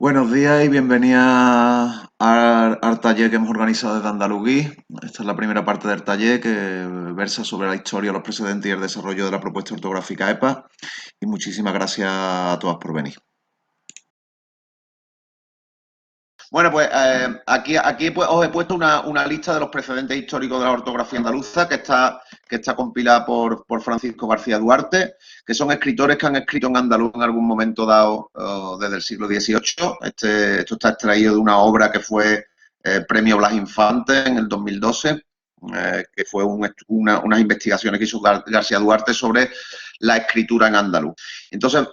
Buenos días y bienvenida al taller que hemos organizado desde Andaluzí. Esta es la primera parte del taller que versa sobre la historia, los precedentes y el desarrollo de la propuesta ortográfica EPA. Y muchísimas gracias a todas por venir. Bueno, pues aquí pues, os he puesto una lista de los precedentes históricos de la ortografía andaluza que está compilada por Francisco García Duarte, que son escritores que han escrito en andaluz en algún momento dado desde el siglo XVIII. Esto está extraído de una obra que fue Premio Blas Infante en el 2012, que fue unas investigaciones que hizo García Duarte sobre la escritura en andaluz. Entonces,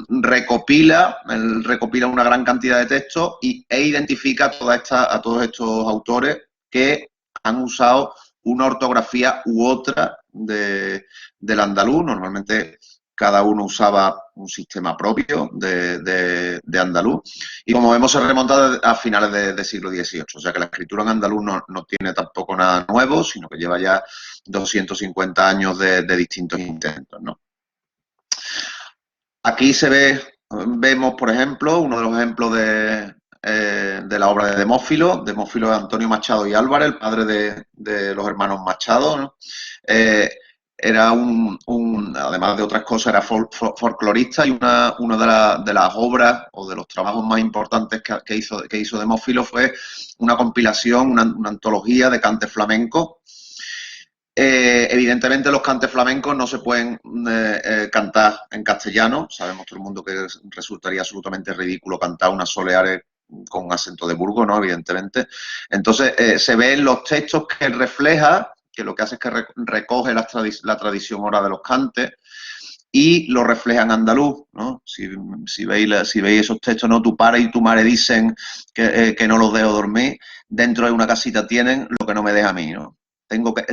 recopila una gran cantidad de textos e identifica a todos estos autores que han usado una ortografía u otra del andaluz. Normalmente cada uno usaba un sistema propio de andaluz. Y como vemos, se remonta a finales de siglo XVIII. O sea que la escritura en andaluz no tiene tampoco nada nuevo, sino que lleva ya 250 años de distintos intentos, ¿no? Aquí vemos, por ejemplo, uno de los ejemplos de la obra de Demófilo es Antonio Machado y Álvarez, el padre de los hermanos Machado, ¿no? Eh, Era además de otras cosas, era folclorista, y una de las obras o de los trabajos más importantes que hizo Demófilo fue una compilación, una antología de cantes flamencos. Evidentemente los cantes flamencos no se pueden cantar en castellano. Sabemos todo el mundo que resultaría absolutamente ridículo cantar unas soleares con un acento de Burgos, ¿no? Evidentemente. Entonces se ve en los textos que refleja, que lo que hace es que recoge la tradición oral de los cantes y lo refleja en andaluz, ¿no? Si veis esos textos, ¿no? Tu padre y tu madre dicen que no los dejo dormir, dentro de una casita tienen lo que no me deja a mí, ¿no?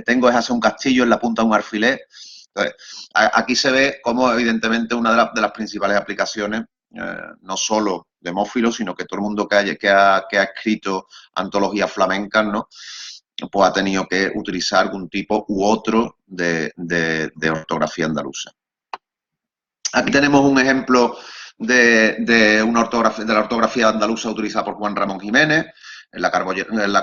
Tengo es hacer un castillo en la punta de un alfiler. Entonces, aquí se ve cómo, evidentemente, una de las principales aplicaciones, no solo de Demófilo, sino que todo el mundo que ha escrito antologías flamencas, ¿no? Pues ha tenido que utilizar algún tipo u otro de ortografía andaluza. Aquí tenemos un ejemplo de la ortografía andaluza utilizada por Juan Ramón Jiménez, en la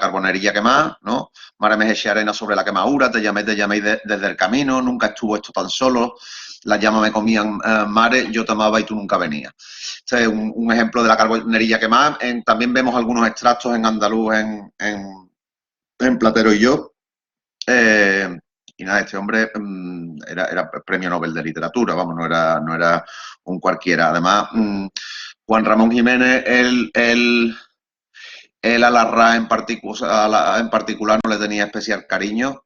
carbonería quemada, ¿no? Mare me eché arena sobre la quemadura, te llamé desde el camino, nunca estuvo esto tan solo, las llamas me comían mare, yo te amaba y tú nunca venías. Este es un ejemplo de la carbonería quemada. También vemos algunos extractos en andaluz en Platero y yo. Y nada, este hombre era premio Nobel de literatura, vamos, no era un cualquiera. Además, Juan Ramón Jiménez, él a la RAE en particular no le tenía especial cariño,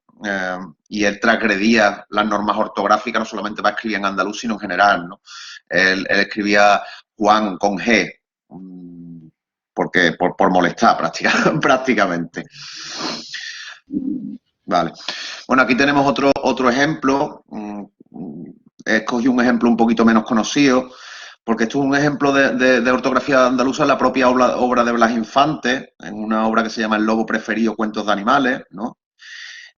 y él transgredía las normas ortográficas, no solamente para escribir en andaluz, sino en general, ¿no? Él escribía Juan con G, porque por molestar prácticamente. Vale. Bueno, aquí tenemos otro ejemplo. Escogí un ejemplo un poquito menos conocido, porque esto es un ejemplo de ortografía andaluza en la propia obra de Blas Infante, en una obra que se llama El lobo preferido, cuentos de animales, ¿no?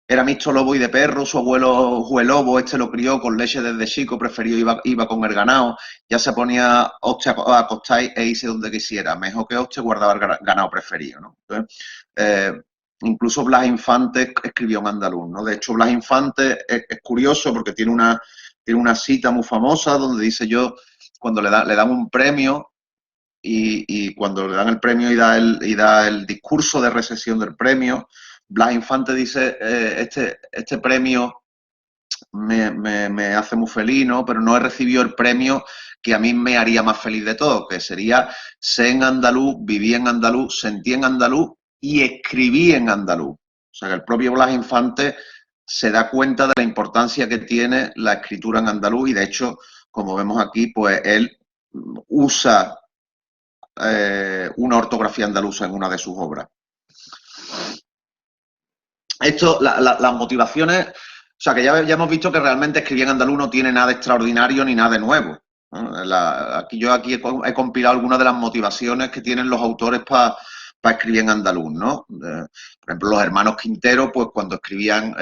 Era mixto lobo y de perro, su abuelo fue lobo, este lo crió con leche desde chico, preferido iba con el ganado, ya se ponía hostia a acostar e irse donde quisiera, mejor que hostia guardaba el ganado preferido, ¿no? Entonces, incluso Blas Infante escribió en andaluz, ¿no? De hecho, Blas Infante es curioso porque tiene una cita muy famosa donde dice cuando le dan un premio y cuando le dan el premio y da el discurso de recepción del premio, Blas Infante dice, este premio me hace muy feliz, ¿no? Pero no he recibido el premio que a mí me haría más feliz de todo, que sería ser en andaluz, viví en andaluz, sentí en andaluz y escribí en andaluz. O sea que el propio Blas Infante se da cuenta de la importancia que tiene la escritura en andaluz y de hecho, como vemos aquí, pues él usa una ortografía andaluza en una de sus obras. Las motivaciones, o sea, que ya hemos visto que realmente escribir en andaluz no tiene nada extraordinario ni nada de nuevo, ¿no? Yo aquí he compilado algunas de las motivaciones que tienen los autores para escribir en andaluz, ¿no? Por ejemplo, los hermanos Quintero, pues cuando escribían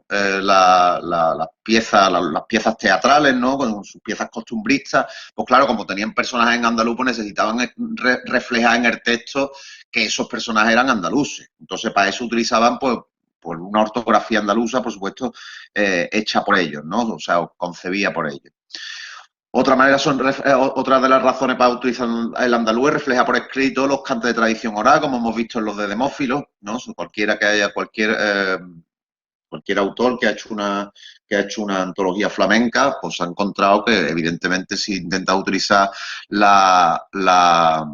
las piezas teatrales, ¿no? Con sus piezas costumbristas, pues claro, como tenían personajes en andaluz, pues necesitaban reflejar en el texto que esos personajes eran andaluces. Entonces, para eso utilizaban, pues una ortografía andaluza, por supuesto, hecha por ellos, ¿no? O sea, concebida por ellos. Otra de las razones para utilizar el andaluz es reflejar por escrito los cantos de tradición oral, como hemos visto en los de Demófilo, ¿no? Cualquier autor que ha hecho una antología flamenca, pues ha encontrado que evidentemente si intenta utilizar la, la,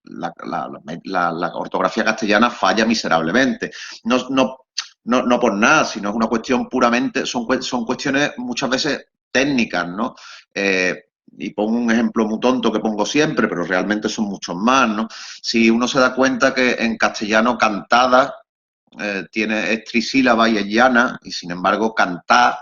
la ortografía castellana falla miserablemente. No por nada, sino es una cuestión puramente, son cuestiones muchas veces técnicas, ¿no? Y pongo un ejemplo muy tonto que pongo siempre, pero realmente son muchos más, ¿no? Si uno se da cuenta que en castellano cantada es trisílaba y es llana, y sin embargo cantar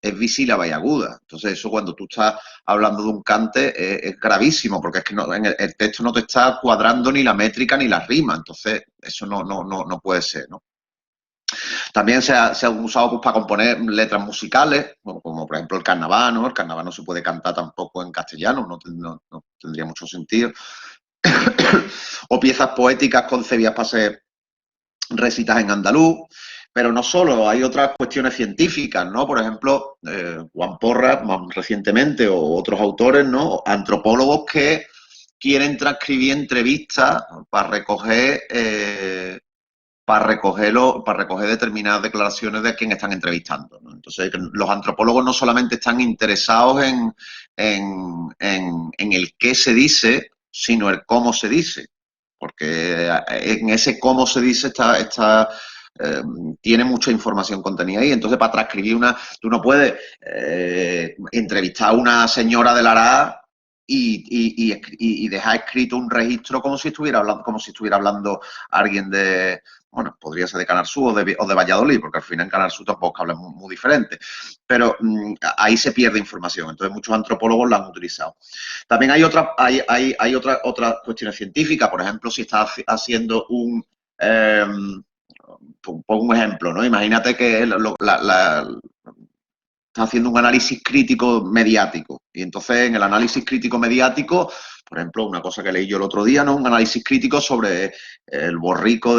es bisílaba y aguda. Entonces eso cuando tú estás hablando de un cante es gravísimo, porque es que el texto no te está cuadrando ni la métrica ni la rima, entonces eso no puede ser, ¿no? También se ha usado pues, para componer letras musicales, como por ejemplo el carnaval, ¿no? El carnaval no se puede cantar tampoco en castellano, no tendría mucho sentido. O piezas poéticas concebidas para ser recitas en andaluz, pero no solo, hay otras cuestiones científicas, ¿no? Por ejemplo, Juan Porras, más recientemente, o otros autores, ¿no? Antropólogos que quieren transcribir entrevistas para recoger determinadas declaraciones de quien están entrevistando, ¿no? Entonces, los antropólogos no solamente están interesados en el qué se dice, sino el cómo se dice, porque en ese cómo se dice tiene mucha información contenida ahí. Entonces, para transcribir tú no puedes entrevistar a una señora de la Lara y dejar escrito un registro como si estuviera hablando alguien de, bueno, podría ser de Canal Sur o de Valladolid, porque al final en Canal Sur tampoco hablan muy diferente. Pero ahí se pierde información. Entonces, muchos antropólogos la han utilizado. También hay otras cuestiones científicas. Por ejemplo, si estás haciendo pongo un ejemplo, ¿no? Imagínate que está haciendo un análisis crítico mediático. Y entonces, en el análisis crítico mediático, por ejemplo, una cosa que leí yo el otro día, ¿no? Un análisis crítico sobre el borrico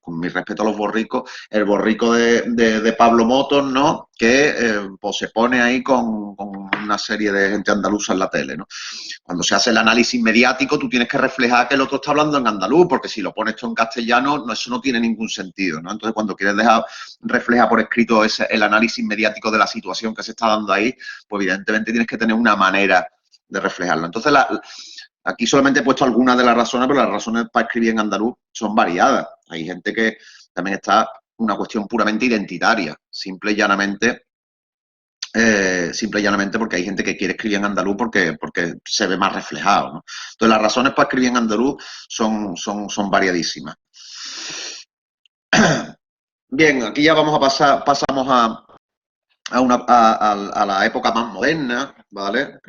con mi respeto a los borricos, el borrico de Pablo Motos, ¿no? Que pues se pone ahí con una serie de gente andaluza en la tele, ¿no? Cuando se hace el análisis mediático, tú tienes que reflejar que el otro está hablando en andaluz, porque si lo pones tú en castellano, eso no tiene ningún sentido, ¿no? Entonces, cuando quieres reflejar por escrito el análisis mediático de la situación que se está dando ahí, pues evidentemente tienes que tener una manera de reflejarlo. Entonces, aquí solamente he puesto algunas de las razones, pero las razones para escribir en andaluz son variadas. Hay gente que también está una cuestión puramente identitaria, simple y llanamente porque hay gente que quiere escribir en andaluz porque se ve más reflejado, ¿no? Entonces, las razones para escribir en andaluz son variadísimas. Bien, aquí ya pasamos a la época más moderna, ¿vale?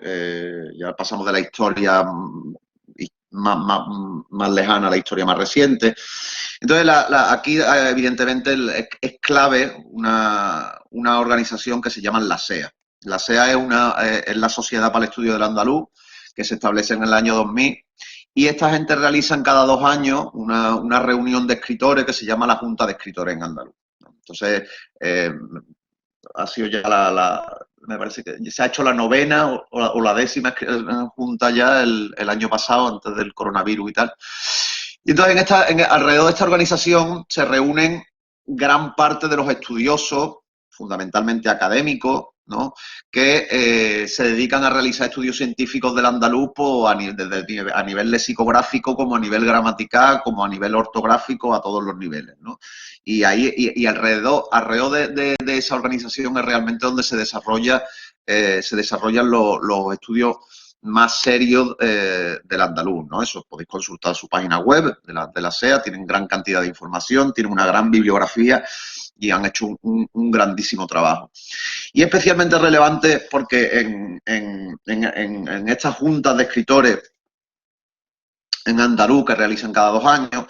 Ya pasamos de la historia más lejana a la historia más reciente. Entonces, aquí evidentemente es clave una organización que se llama la SEA. La SEA es la Sociedad para el Estudio del Andaluz, que se establece en el año 2000, y esta gente realiza cada 2 años una reunión de escritores que se llama la Junta de Escritores en Andaluz. Entonces, ha sido ya me parece que se ha hecho la novena o la 10ª junta ya el año pasado, antes del coronavirus y tal. Y entonces alrededor de esta organización se reúnen gran parte de los estudiosos, fundamentalmente académicos, ¿no? Que se dedican a realizar estudios científicos del andaluz a nivel lexicográfico, como a nivel gramatical, como a nivel ortográfico, a todos los niveles, ¿no? Y alrededor de esa organización es realmente donde se desarrollan los estudios más serios del andaluz, ¿no? Eso podéis consultar su página web de la SEA, tienen gran cantidad de información, tienen una gran bibliografía y han hecho un grandísimo trabajo. Y especialmente relevante porque en estas juntas de escritores en andaluz que realizan cada 2 años.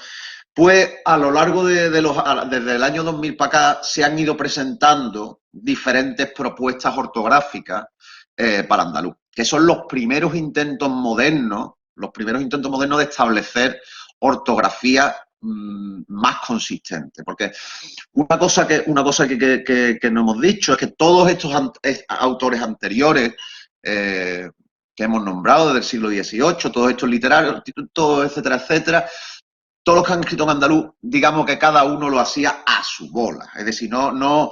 Pues a lo largo desde el año 2000 para acá se han ido presentando diferentes propuestas ortográficas para andaluz, que son los primeros intentos modernos de establecer ortografía más consistente. Porque una cosa que no hemos dicho es que todos estos autores anteriores que hemos nombrado desde el siglo XVIII, todos estos literarios, todo, etcétera, etcétera, todos los que han escrito en andaluz, digamos que cada uno lo hacía a su bola. Es decir, a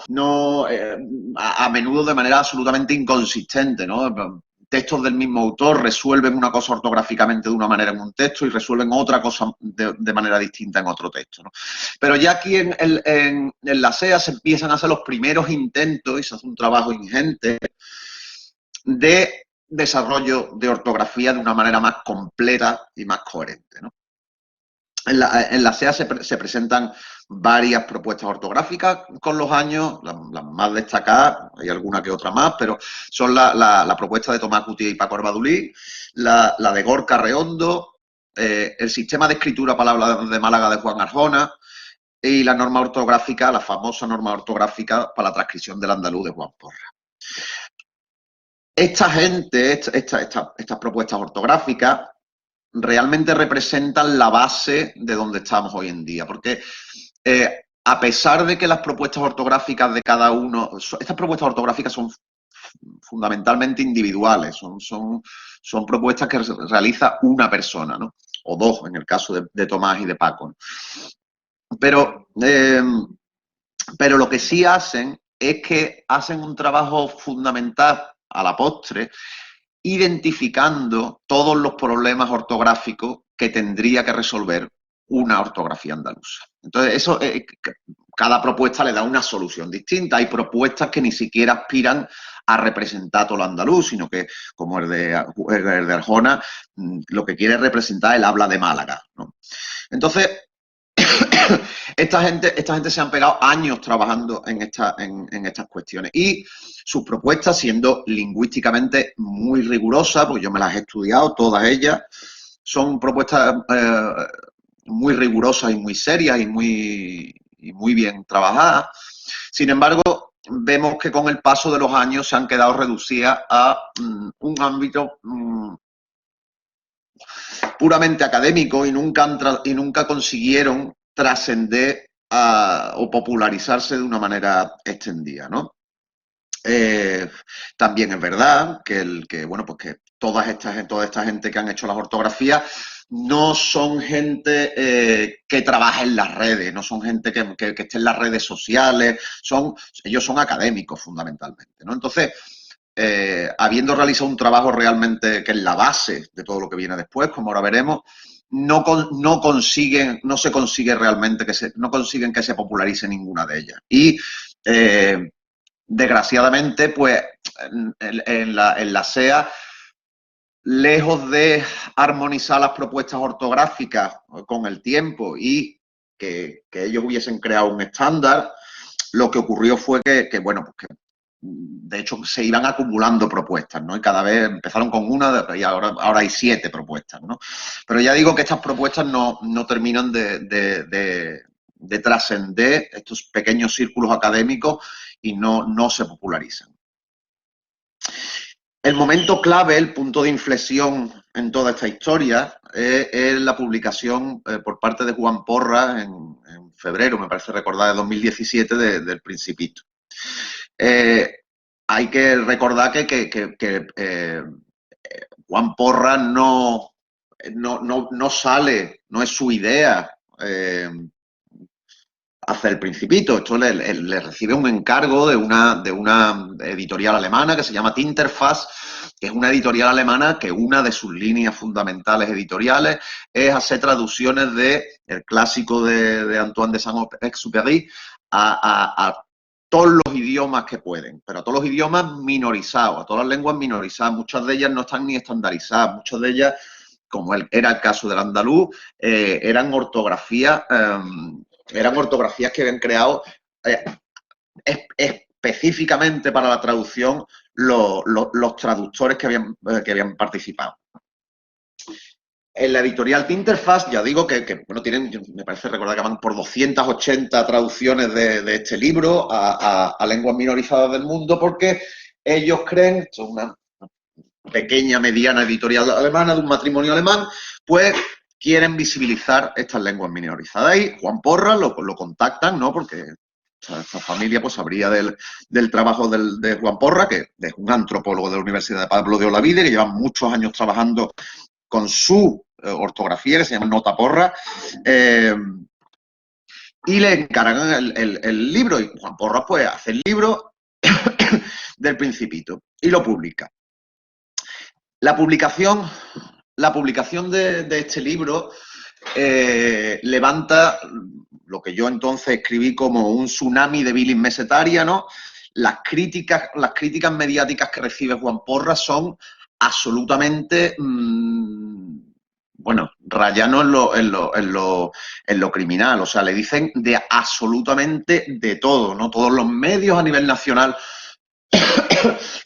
menudo de manera absolutamente inconsistente, ¿no? Textos del mismo autor resuelven una cosa ortográficamente de una manera en un texto y resuelven otra cosa de manera distinta en otro texto, ¿no? Pero ya aquí en la SEA se empiezan a hacer los primeros intentos y se hace un trabajo ingente de desarrollo de ortografía de una manera más completa y más coherente, ¿no? En la SEA se presentan varias propuestas ortográficas con los años, las más destacadas, hay alguna que otra más, pero son la propuesta de Tomás Cutié y Paco Arbadulí, la de Gorka Reondo, el sistema de escritura palabra de Málaga de Juan Arjona y la norma ortográfica, la famosa norma ortográfica para la transcripción del andaluz de Juan Porra. Esta gente, estas propuestas ortográficas, realmente representan la base de donde estamos hoy en día, porque a pesar de que las propuestas ortográficas de cada uno, estas propuestas ortográficas son fundamentalmente individuales, son propuestas que realiza una persona, ¿no? O dos, en el caso de Tomás y de Paco, ¿no? Pero lo que sí hacen es que hacen un trabajo fundamental a la postre, identificando todos los problemas ortográficos que tendría que resolver una ortografía andaluza. Entonces, eso, cada propuesta le da una solución distinta. Hay propuestas que ni siquiera aspiran a representar todo lo andaluz, sino que, como el de Arjona, lo que quiere representar es el habla de Málaga, ¿no? Entonces, esta gente se han pegado años trabajando en estas cuestiones y sus propuestas, siendo lingüísticamente muy rigurosas, porque yo me las he estudiado todas ellas, son propuestas muy rigurosas y muy serias y muy bien trabajadas. Sin embargo, vemos que con el paso de los años se han quedado reducidas a un ámbito puramente académico y nunca consiguieron trascender o popularizarse de una manera extendida, ¿no? También es verdad que toda esta gente que han hecho las ortografías no son gente que trabaja en las redes, no son gente que esté en las redes sociales, ellos son académicos fundamentalmente, ¿no? Entonces, habiendo realizado un trabajo realmente que es la base de todo lo que viene después, como ahora veremos, no se consigue realmente no consiguen que se popularice ninguna de ellas. Y desgraciadamente, pues en la SEA, lejos de armonizar las propuestas ortográficas con el tiempo y que ellos hubiesen creado un estándar, lo que ocurrió fue que de hecho se iban acumulando propuestas, ¿no? Y cada vez empezaron con una y ahora hay 7 propuestas, ¿no? Pero ya digo que estas propuestas no terminan de trascender estos pequeños círculos académicos y no se popularizan. El momento clave, el punto de inflexión en toda esta historia es la publicación por parte de Juan Porras en febrero, me parece recordar, de 2017 del Principito. Hay que recordar que Juan Porras no sale, no es su idea hacer el Principito. Esto le recibe un encargo de una editorial alemana que se llama Tinterfass, que es una editorial alemana que una de sus líneas fundamentales editoriales es hacer traducciones del clásico de Antoine de Saint-Exupéry a todos los idiomas que pueden, pero a todos los idiomas minorizados, a todas las lenguas minorizadas. Muchas de ellas no están ni estandarizadas, muchas de ellas, como era el caso del andaluz, eran ortografías que habían creado específicamente para la traducción los traductores que habían participado. En la editorial Tinterfast, ya digo bueno, tienen, me parece recordar que van por 280 traducciones de este libro a lenguas minorizadas del mundo, porque ellos creen, son una pequeña, mediana editorial alemana de un matrimonio alemán, pues quieren visibilizar estas lenguas minorizadas. Y Juan Porras lo contactan, ¿no? Porque esta familia pues sabría del trabajo de Juan Porras, que es un antropólogo de la Universidad de Pablo de Olavide, que lleva muchos años trabajando con su ortografía, que se llama Nota Porras, y le encargan el libro. Y Juan Porras pues hace el libro del Principito y lo publica. La publicación de este libro levanta lo que yo entonces escribí como un tsunami de bilis mesetaria, ¿no? Las críticas mediáticas que recibe Juan Porras son absolutamente, bueno, rayando en lo criminal. O sea, le dicen de absolutamente de todo, ¿no? Todos los medios a nivel nacional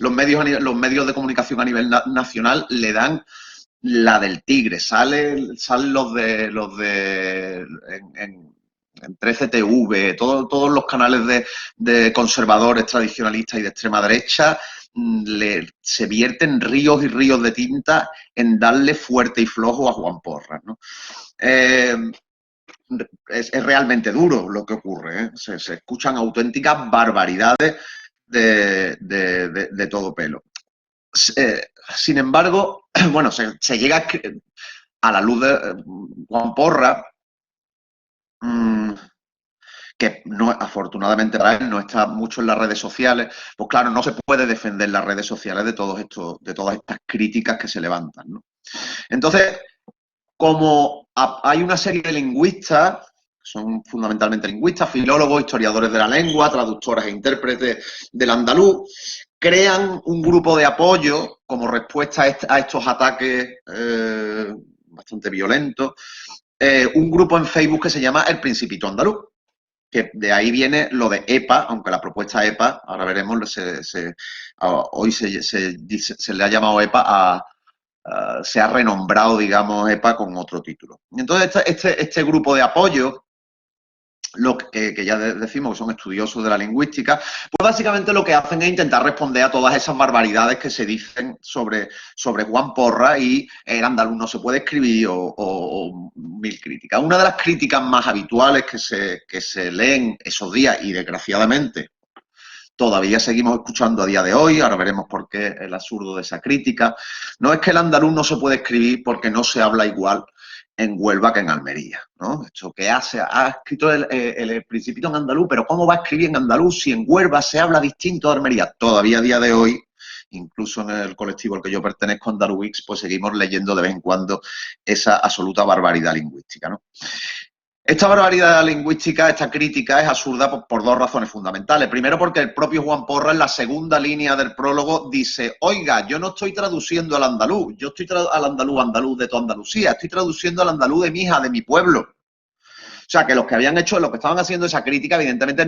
los medios de comunicación a nivel nacional le dan la del tigre. Salen los de en 13TV, todos los canales de conservadores, tradicionalistas y de extrema derecha se vierten ríos y ríos de tinta en darle fuerte y flojo a Juan Porras, ¿no? Es realmente duro lo que ocurre, ¿eh? Se escuchan auténticas barbaridades de todo pelo. Sin embargo, bueno, se llega a la luz de Juan Porras, que no, afortunadamente para él no está mucho en las redes sociales, pues claro, no se puede defender las redes sociales de todas estas críticas que se levantan, ¿no? Entonces, como hay una serie de lingüistas, son fundamentalmente lingüistas, filólogos, historiadores de la lengua, traductores e intérpretes del andaluz, crean un grupo de apoyo como respuesta a estos ataques bastante violentos, un grupo en Facebook que se llama El Principito Andaluz, que de ahí viene lo de EPA, aunque la propuesta EPA, ahora veremos, hoy se le ha llamado EPA se ha renombrado, digamos, EPA con otro título. Entonces, este grupo de apoyo, que ya decimos que son estudiosos de la lingüística, pues básicamente lo que hacen es intentar responder a todas esas barbaridades que se dicen sobre Juan Porras y el andaluz no se puede escribir o mil críticas. Una de las críticas más habituales que se leen esos días y desgraciadamente todavía seguimos escuchando a día de hoy, ahora veremos por qué el absurdo de esa crítica, no es que el andaluz no se puede escribir porque no se habla igual en Huelva que en Almería, ¿no? Esto que ha escrito el Principito en andaluz, pero ¿cómo va a escribir en andaluz si en Huelva se habla distinto de Almería? Todavía a día de hoy, incluso en el colectivo al que yo pertenezco, Andaluvix, pues seguimos leyendo de vez en cuando esa absoluta barbaridad lingüística, ¿no? Esta barbaridad lingüística, esta crítica es absurda por dos razones fundamentales. Primero, porque el propio Juan Porras, en la segunda línea del prólogo, dice: oiga, yo no estoy traduciendo al andaluz, yo estoy al andaluz de toda Andalucía, estoy traduciendo al andaluz de mi hija, de mi pueblo. O sea, que los que estaban haciendo esa crítica, evidentemente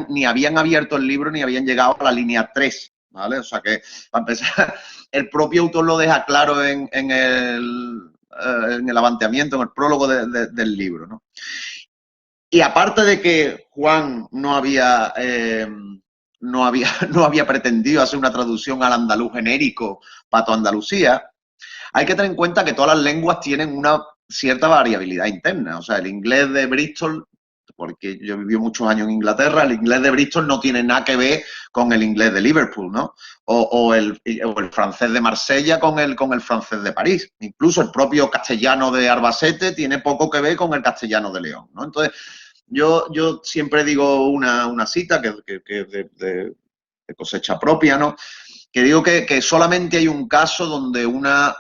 ni habían abierto el libro ni habían llegado a la línea 3, ¿vale? O sea que, para empezar, el propio autor lo deja claro en el abanteamiento, en el prólogo del libro, ¿no? Y aparte de que Juan no había pretendido hacer una traducción al andaluz genérico para toda Andalucía, hay que tener en cuenta que todas las lenguas tienen una cierta variabilidad interna. O sea, el inglés de Bristol, porque yo viví muchos años en Inglaterra, el inglés de Bristol no tiene nada que ver con el inglés de Liverpool, ¿no? O el francés de Marsella con el francés de París. Incluso el propio castellano de Albacete tiene poco que ver con el castellano de León, ¿no? Entonces, yo siempre digo una cita que es de cosecha propia, ¿no? Que digo que solamente hay un caso donde una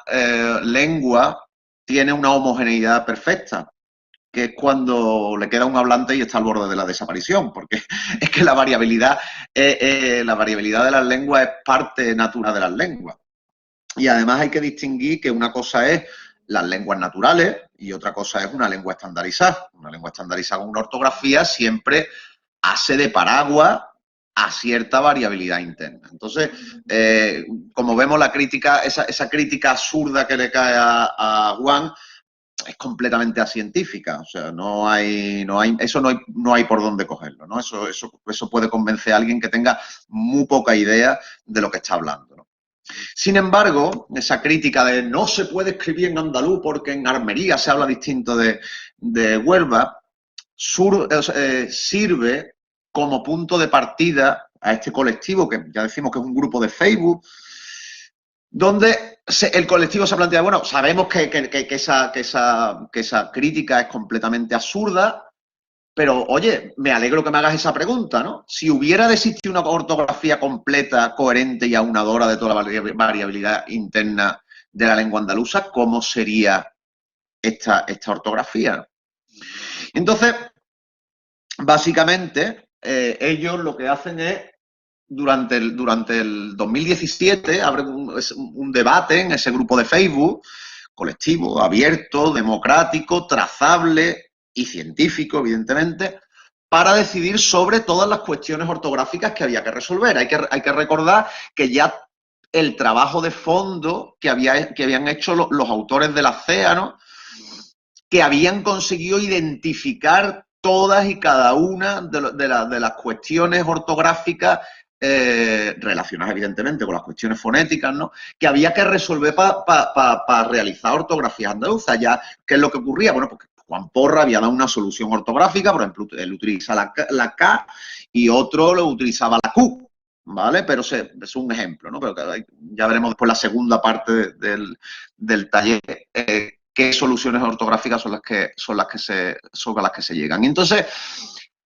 lengua tiene una homogeneidad perfecta, que es cuando le queda un hablante y está al borde de la desaparición, porque es que la variabilidad de las lenguas es parte natural de las lenguas. Y además hay que distinguir que una cosa es las lenguas naturales y otra cosa es una lengua estandarizada. Una lengua estandarizada con una ortografía siempre hace de paraguas a cierta variabilidad interna. Entonces, como vemos la crítica, esa crítica absurda que le cae a Juan, es completamente acientífica, o sea, no hay por dónde cogerlo, ¿no? Eso puede convencer a alguien que tenga muy poca idea de lo que está hablando, ¿no? Sin embargo, esa crítica de no se puede escribir en andaluz porque en Armería se habla distinto de Huelva, sirve como punto de partida a este colectivo, que ya decimos que es un grupo de Facebook, donde el colectivo se plantea, bueno, sabemos que esa crítica es completamente absurda, pero oye, me alegro que me hagas esa pregunta, ¿no? Si hubiera de existir una ortografía completa, coherente y aunadora de toda la variabilidad interna de la lengua andaluza, ¿cómo sería esta ortografía? Entonces, básicamente, ellos lo que hacen es, durante el 2017, abre un debate en ese grupo de Facebook, colectivo, abierto, democrático, trazable y científico, evidentemente, para decidir sobre todas las cuestiones ortográficas que había que resolver. Hay que recordar que ya el trabajo de fondo que habían hecho los autores de la CEA, ¿no? Que habían conseguido identificar todas y cada una de las cuestiones ortográficas relacionadas evidentemente con las cuestiones fonéticas, ¿no? Que había que resolver para realizar ortografías andaluzas. Ya, ¿qué es lo que ocurría? Bueno, porque Juan Porra había dado una solución ortográfica, por ejemplo, él utiliza la K y otro lo utilizaba la Q, ¿vale? Pero es un ejemplo, ¿no? Pero ya veremos después la segunda parte del taller. Qué soluciones ortográficas son las que se llegan. Y entonces,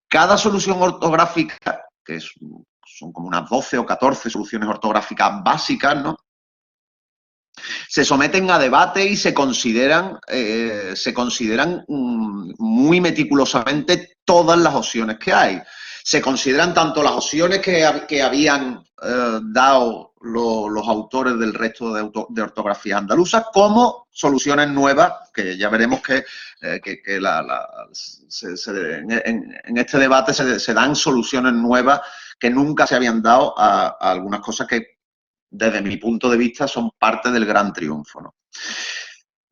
cada solución ortográfica, que son como unas 12 o 14 soluciones ortográficas básicas, ¿no? Se someten a debate y se consideran muy meticulosamente todas las opciones que hay. Se consideran tanto las opciones que habían dado los autores del resto de ortografías andaluzas como soluciones nuevas, que ya veremos que en este debate se dan soluciones nuevas que nunca se habían dado a algunas cosas que, desde mi punto de vista, son parte del gran triunfo, ¿no?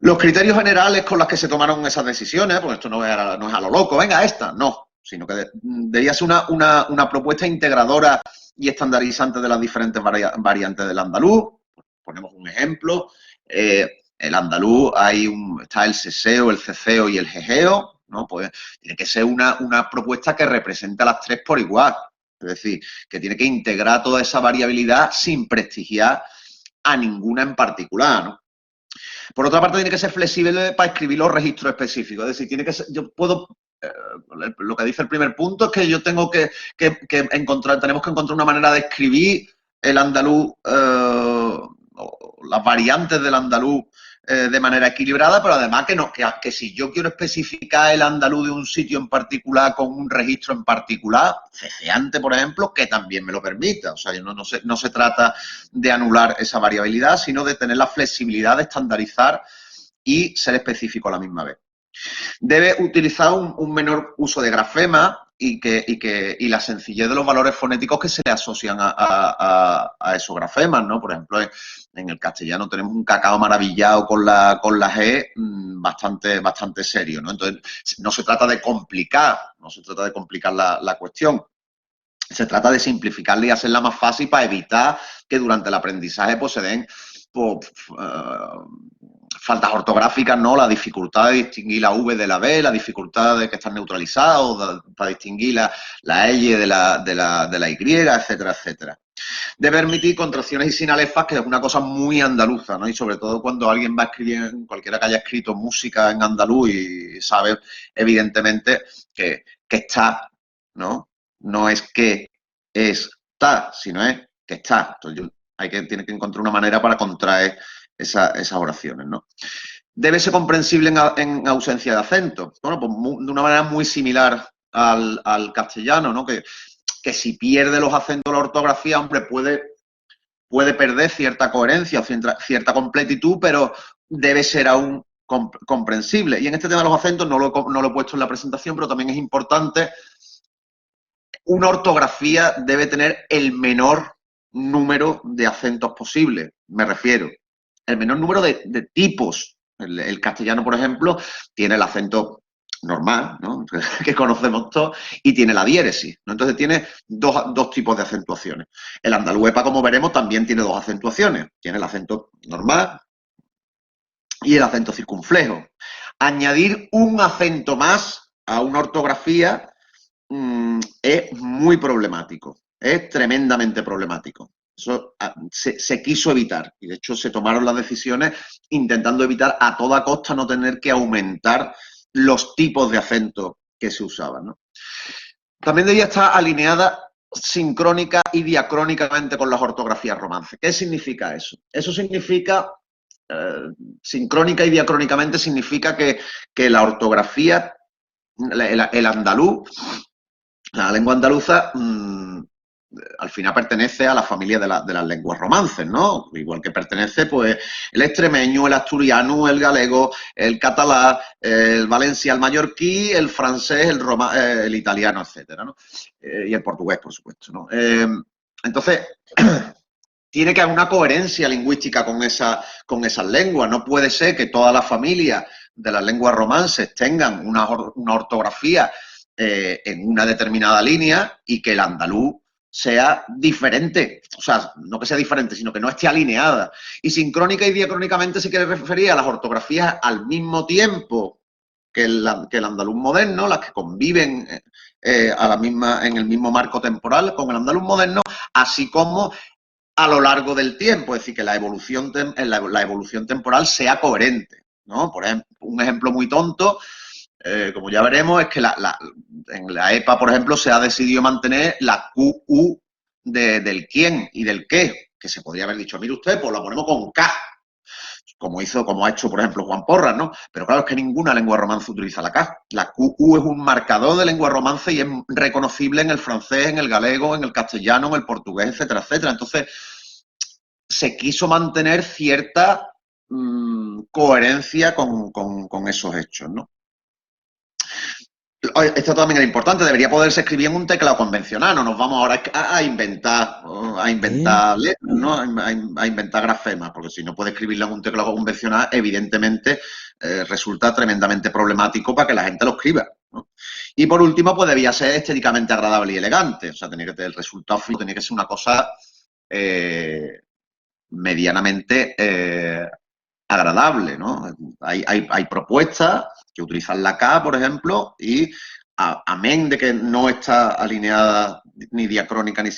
Los criterios generales con los que se tomaron esas decisiones, pues esto no es a lo loco, venga, esta, no, sino que debía ser una propuesta integradora y estandarizante de las diferentes variantes del andaluz. Ponemos un ejemplo, el andaluz está el seseo, el ceceo y el jejeo, ¿no? Pues tiene que ser una propuesta que represente a las tres por igual. Es decir, que tiene que integrar toda esa variabilidad sin prestigiar a ninguna en particular, ¿no? Por otra parte, tiene que ser flexible para escribir los registros específicos. Es decir, tiene que ser, yo puedo, lo que dice el primer punto es que yo tengo tenemos que encontrar una manera de escribir el andaluz, las variantes del andaluz de manera equilibrada, pero además que si yo quiero especificar el andaluz de un sitio en particular con un registro en particular, ceceante, por ejemplo, que también me lo permita. O sea, no se trata de anular esa variabilidad, sino de tener la flexibilidad de estandarizar y ser específico a la misma vez. Debe utilizar un menor uso de grafema y la sencillez de los valores fonéticos que se le asocian a esos grafemas, ¿no? Por ejemplo, en el castellano tenemos un cacao maravillado con la G bastante serio, ¿no? Entonces, no se trata de complicar la cuestión. Se trata de simplificarla y hacerla más fácil para evitar que durante el aprendizaje pues, se den faltas ortográficas, ¿no? La dificultad de distinguir la V de la B, la dificultad de que están neutralizados, para distinguir la L de la Y, etcétera, etcétera. De permitir contracciones y sinalefas, que es una cosa muy andaluza, ¿no? Y sobre todo cuando alguien va a escribir, cualquiera que haya escrito música en andaluz y sabe, evidentemente, que está, ¿no? No es que está, sino es que está. Entonces, tiene que encontrar una manera para contraer esas oraciones, ¿no? Debe ser comprensible en ausencia de acento. Bueno, pues de una manera muy similar al castellano, ¿no? Que si pierde los acentos de la ortografía, hombre, puede perder cierta coherencia o cierta completitud, pero debe ser aún comprensible. Y en este tema de los acentos, no lo he puesto en la presentación, pero también es importante, una ortografía debe tener el menor número de acentos posible, me refiero. El menor número de tipos El castellano, por ejemplo, tiene el acento normal, ¿no? Que conocemos todos, y tiene la diéresis, ¿no? Entonces tiene dos tipos de acentuaciones. El andaluz EPA, como veremos, también tiene dos acentuaciones. Tiene el acento normal y el acento circunflejo. Añadir un acento más a una ortografía es muy problemático, es tremendamente problemático. Eso se quiso evitar y de hecho se tomaron las decisiones intentando evitar a toda costa no tener que aumentar los tipos de acento que se usaban, ¿no? También debía estar alineada sincrónica y diacrónicamente con las ortografías romances. ¿Qué significa eso? Eso significa, sincrónica y diacrónicamente significa que la ortografía, el andaluz, la lengua andaluza, al final pertenece a la familia de las lenguas romances, ¿no? Igual que pertenece, pues, el extremeño, el asturiano, el galego, el catalán, el valenciano, el mallorquí, el francés, el italiano, etcétera, ¿no? Y el portugués, por supuesto, ¿no? Entonces, tiene que haber una coherencia lingüística con esas lenguas. No puede ser que todas las familias de las lenguas romances tengan una ortografía en una determinada línea y que el andaluz sea diferente, o sea, no que sea diferente, sino que no esté alineada. Y sincrónica y diacrónicamente se quiere referir a las ortografías al mismo tiempo que el andaluz moderno, las que conviven en el mismo marco temporal con el andaluz moderno, así como a lo largo del tiempo, es decir, que la evolución temporal sea coherente, ¿no? Por ejemplo, un ejemplo muy tonto, como ya veremos, es que en la EPA, por ejemplo, se ha decidido mantener la QU del quién y del qué, que se podría haber dicho, mire usted, pues la ponemos con K, como ha hecho, por ejemplo, Juan Porras, ¿no? Pero claro, es que ninguna lengua romance utiliza la K. La QU es un marcador de lengua romance y es reconocible en el francés, en el galego, en el castellano, en el portugués, etcétera, etcétera. Entonces, se quiso mantener cierta coherencia con esos hechos, ¿no? Esto también es importante, debería poderse escribir en un teclado convencional, no nos vamos ahora a inventar, letras, ¿no? A inventar grafemas, porque si no puede escribirlo en un teclado convencional, evidentemente resulta tremendamente problemático para que la gente lo escriba, ¿no? Y por último, pues debía ser estéticamente agradable y elegante, o sea, tenía que tener el resultado final, tenía que ser una cosa medianamente agradable, ¿no? Hay propuestas que utilizan la K, por ejemplo, y amén de que no está alineada ni diacrónica ni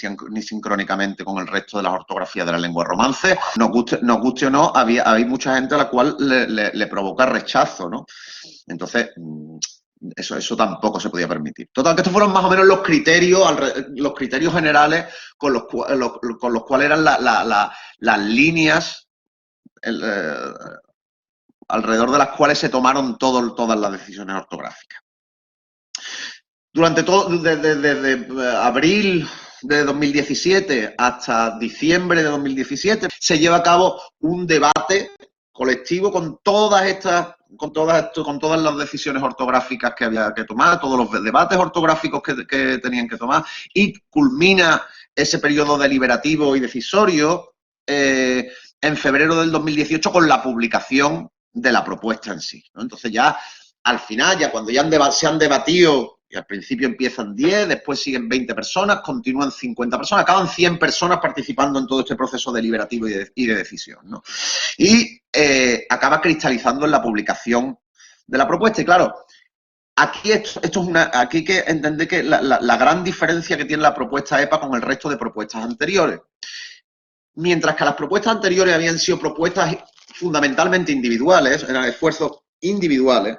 sincrónicamente con el resto de las ortografías de la lengua romance, nos guste o no, hay mucha gente a la cual le provoca rechazo, ¿no? Entonces, eso tampoco se podía permitir. Total, que estos fueron más o menos los criterios generales con los cuales eran las líneas alrededor de las cuales se tomaron todas las decisiones ortográficas. Desde abril de 2017 hasta diciembre de 2017 se lleva a cabo un debate colectivo con todas las decisiones ortográficas que había que tomar, todos los debates ortográficos que tenían que tomar, y culmina ese periodo deliberativo y decisorio en febrero del 2018 con la publicación de la propuesta en sí, ¿no? Entonces ya al final, ya cuando se han debatido, y al principio empiezan 10, después siguen 20 personas, continúan 50 personas, acaban 100 personas participando en todo este proceso deliberativo y de decisión, ¿no? Y acaba cristalizando en la publicación de la propuesta. Y claro, aquí aquí hay que entender que la gran diferencia que tiene la propuesta EPA con el resto de propuestas anteriores. Mientras que las propuestas anteriores habían sido propuestas fundamentalmente individuales, eran esfuerzos individuales,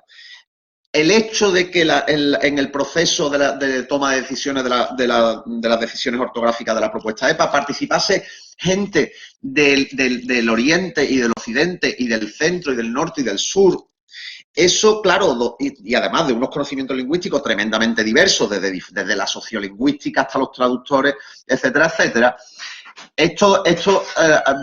el hecho de que en el proceso de toma de decisiones de las decisiones ortográficas de la propuesta EPA participase gente del oriente y del occidente y del centro y del norte y del sur, eso, claro, y además de unos conocimientos lingüísticos tremendamente diversos, desde la sociolingüística hasta los traductores, etcétera, etcétera, esto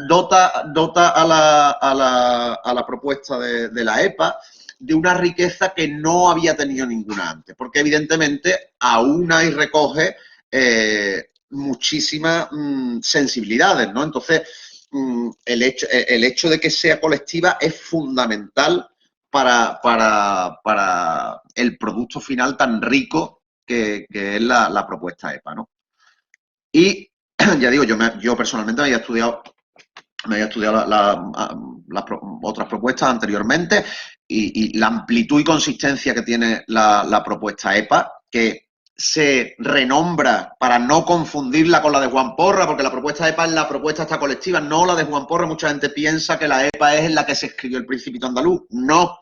dota a la propuesta de la EPA de una riqueza que no había tenido ninguna antes, porque evidentemente aúna y recoge muchísimas sensibilidades, ¿no? Entonces, el hecho de que sea colectiva es fundamental para el producto final tan rico que es la propuesta EPA, ¿no? Y ya digo, yo personalmente me había estudiado las otras propuestas anteriormente y la amplitud y consistencia que tiene la propuesta EPA, que se renombra para no confundirla con la de Juan Porra, porque la propuesta EPA es la propuesta esta colectiva, no la de Juan Porra. Mucha gente piensa que la EPA es la que se escribió el Principito Andaluz. No.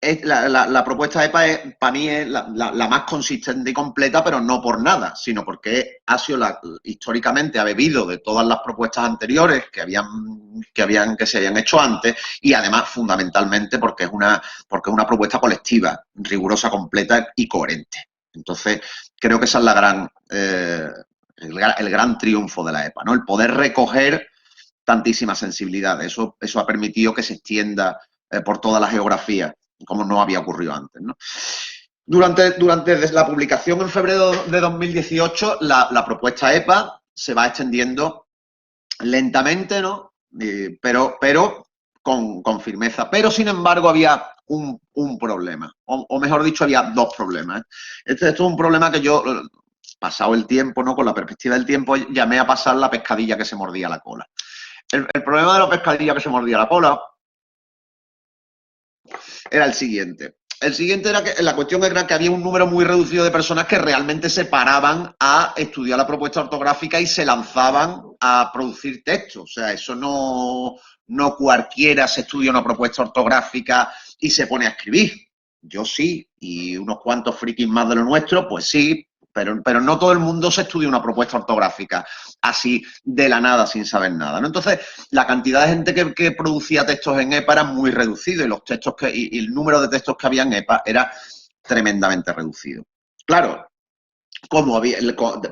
La propuesta de EPA para mí es la más consistente y completa, pero no por nada, sino porque ha sido históricamente ha bebido de todas las propuestas anteriores que se habían hecho antes, y además fundamentalmente porque es una propuesta colectiva, rigurosa, completa y coherente. Entonces, creo que esa es el gran triunfo de la EPA, ¿no? El poder recoger tantísima sensibilidad. Eso ha permitido que se extienda por toda la geografía, como no había ocurrido antes, ¿no? Desde la publicación en febrero de 2018, la propuesta EPA se va extendiendo lentamente, ¿no? Pero con firmeza. Pero, sin embargo, había un problema, o mejor dicho, había dos problemas. Esto es un problema que yo, pasado el tiempo, ¿no? Con la perspectiva del tiempo, llamé a pasar la pescadilla que se mordía la cola. El problema de la pescadilla que se mordía la cola era el siguiente. El siguiente era que la cuestión era que había un número muy reducido de personas que realmente se paraban a estudiar la propuesta ortográfica y se lanzaban a producir textos. O sea, eso no cualquiera se estudia una propuesta ortográfica y se pone a escribir. Yo sí, y unos cuantos frikis más de lo nuestro, pues sí, pero no todo el mundo se estudia una propuesta ortográfica así de la nada, sin saber nada, ¿no? Entonces, la cantidad de gente que producía textos en EPA era muy reducido, y los textos y el número de textos que había en EPA era tremendamente reducido. Claro,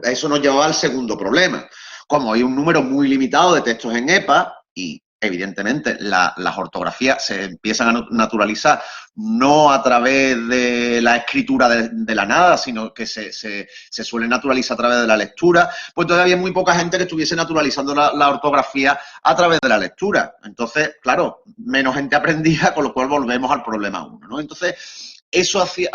eso nos llevaba al segundo problema. Como hay un número muy limitado de textos en EPA y evidentemente las ortografías se empiezan a naturalizar no a través de la escritura de la nada, sino que se suele naturalizar a través de la lectura, pues todavía hay muy poca gente que estuviese naturalizando la ortografía a través de la lectura. Entonces, claro, menos gente aprendía, con lo cual volvemos al problema 1, ¿no? Entonces, eso hacía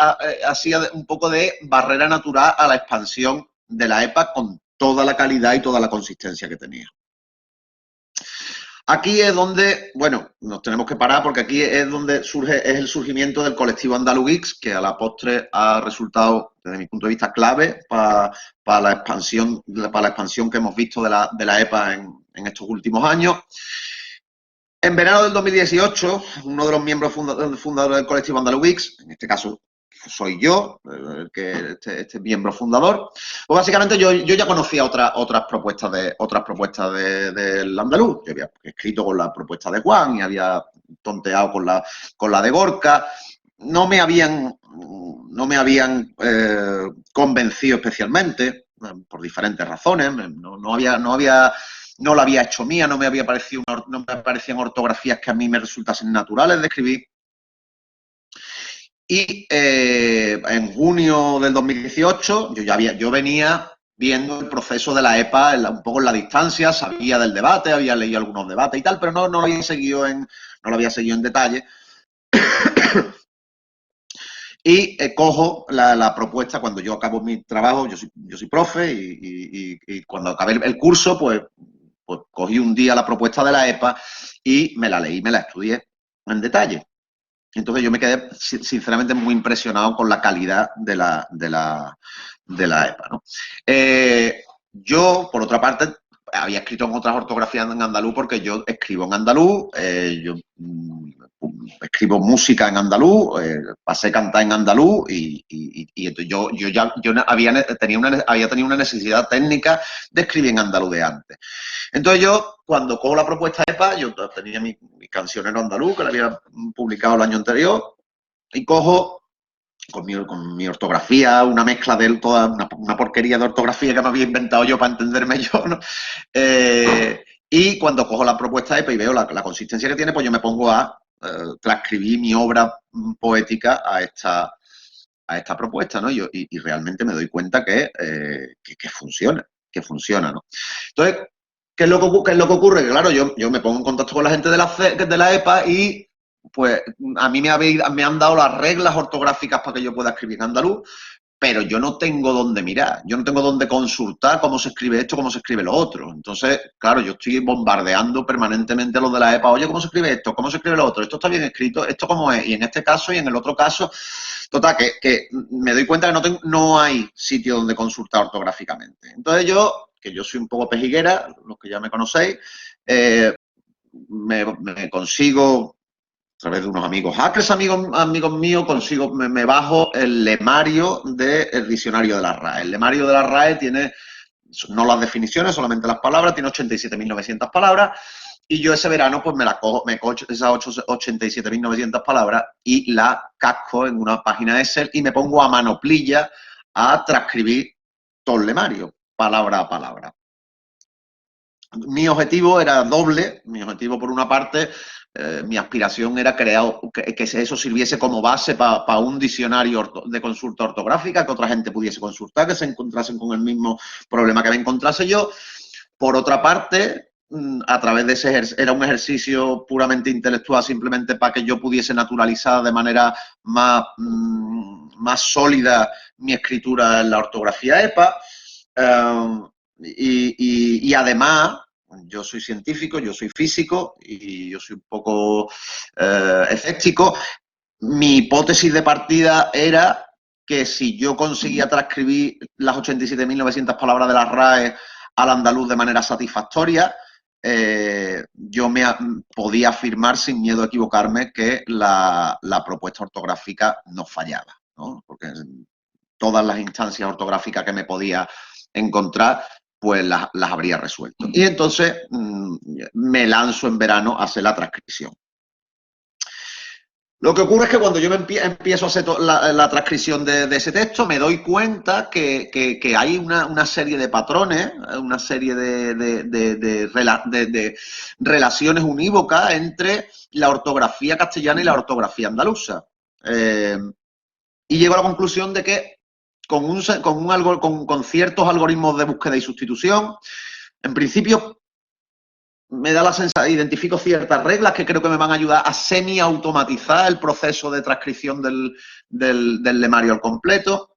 un poco de barrera natural a la expansión de la EPA con toda la calidad y toda la consistencia que tenía. Aquí es donde, bueno, nos tenemos que parar, porque aquí es donde es el surgimiento del colectivo Andalux, que a la postre ha resultado, desde mi punto de vista, clave para la expansión que hemos visto de la EPA en estos últimos años. En verano del 2018, uno de los miembros fundadores del colectivo Andalux, en este caso soy yo, este miembro fundador, pues básicamente yo ya conocía otras propuestas del andaluz. Yo había escrito con la propuesta de Juan y había tonteado con la de Gorka. No me habían convencido especialmente, por diferentes razones. No la había hecho mía, no me parecían ortografías que a mí me resultasen naturales de escribir. Y en junio del 2018 yo venía viendo el proceso de la EPA un poco en la distancia, sabía del debate, había leído algunos debates y tal, pero no lo había seguido en detalle. Y cojo la propuesta cuando yo acabo mi trabajo. Yo soy profe, y cuando acabé el curso, pues cogí un día la propuesta de la EPA y me la leí, me la estudié en detalle. Entonces yo me quedé sinceramente muy impresionado con la calidad de la EPA, ¿no? Yo, por otra parte, había escrito en otras ortografías en andaluz, porque yo escribo en andaluz, yo escribo música en andaluz, pasé a cantar en andaluz, y yo había tenido una necesidad técnica de escribir en andaluz de antes. Entonces yo, cuando cojo la propuesta de EPA, yo tenía mi cancionero andaluz, que la había publicado el año anterior, y cojo con mi ortografía, una mezcla de toda una porquería de ortografía que me había inventado yo para entenderme yo, ¿no? Y cuando cojo la propuesta de EPA y veo la consistencia que tiene, pues yo me pongo a transcribir mi obra poética a esta propuesta, ¿no? Y realmente me doy cuenta que funciona, ¿no? Entonces, ¿qué es lo que ocurre? Que claro, yo me pongo en contacto con la gente de la EPA y pues a mí me han dado las reglas ortográficas para que yo pueda escribir en andaluz, pero yo no tengo dónde mirar, yo no tengo dónde consultar cómo se escribe esto, cómo se escribe lo otro. Entonces, claro, yo estoy bombardeando permanentemente a los de la EPA, oye, ¿cómo se escribe esto? ¿Cómo se escribe lo otro? Esto está bien escrito, ¿esto cómo es? Y en este caso y en el otro caso, total, que me doy cuenta que no hay sitio donde consultar ortográficamente. Entonces yo, que yo soy un poco pejiguera, los que ya me conocéis, me consigo a través de unos amigos hackers, amigos míos, me bajo el lemario del diccionario de la RAE. El lemario de la RAE tiene, no las definiciones, solamente las palabras, tiene 87.900 palabras, y yo ese verano pues me cojo esas 87.900 palabras y las casco en una página Excel y me pongo a manoplilla a transcribir todo el lemario, palabra a palabra. Mi objetivo era doble. Mi objetivo, por una parte, mi aspiración era crear que eso sirviese como base para un diccionario de consulta ortográfica, que otra gente pudiese consultar, que se encontrasen con el mismo problema que me encontrase yo. Por otra parte, a través de era un ejercicio puramente intelectual, simplemente para que yo pudiese naturalizar de manera más sólida mi escritura en la ortografía EPA. Y además, yo soy científico, yo soy físico y yo soy un poco escéptico. Mi hipótesis de partida era que si yo conseguía transcribir las 87.900 palabras de la RAE al andaluz de manera satisfactoria, yo podía afirmar sin miedo a equivocarme que la propuesta ortográfica no fallaba, ¿no? Porque todas las instancias ortográficas que me podía encontrar, pues las habría resuelto. Y entonces me lanzo en verano a hacer la transcripción. Lo que ocurre es que cuando yo empiezo a hacer la transcripción de ese texto, me doy cuenta que hay una serie de patrones, una serie de relaciones unívocas entre la ortografía castellana y la ortografía andaluza. Y llego a la conclusión de que con ciertos algoritmos de búsqueda y sustitución, en principio me da la sensación, identifico ciertas reglas que creo que me van a ayudar a semi-automatizar el proceso de transcripción del lemario al completo,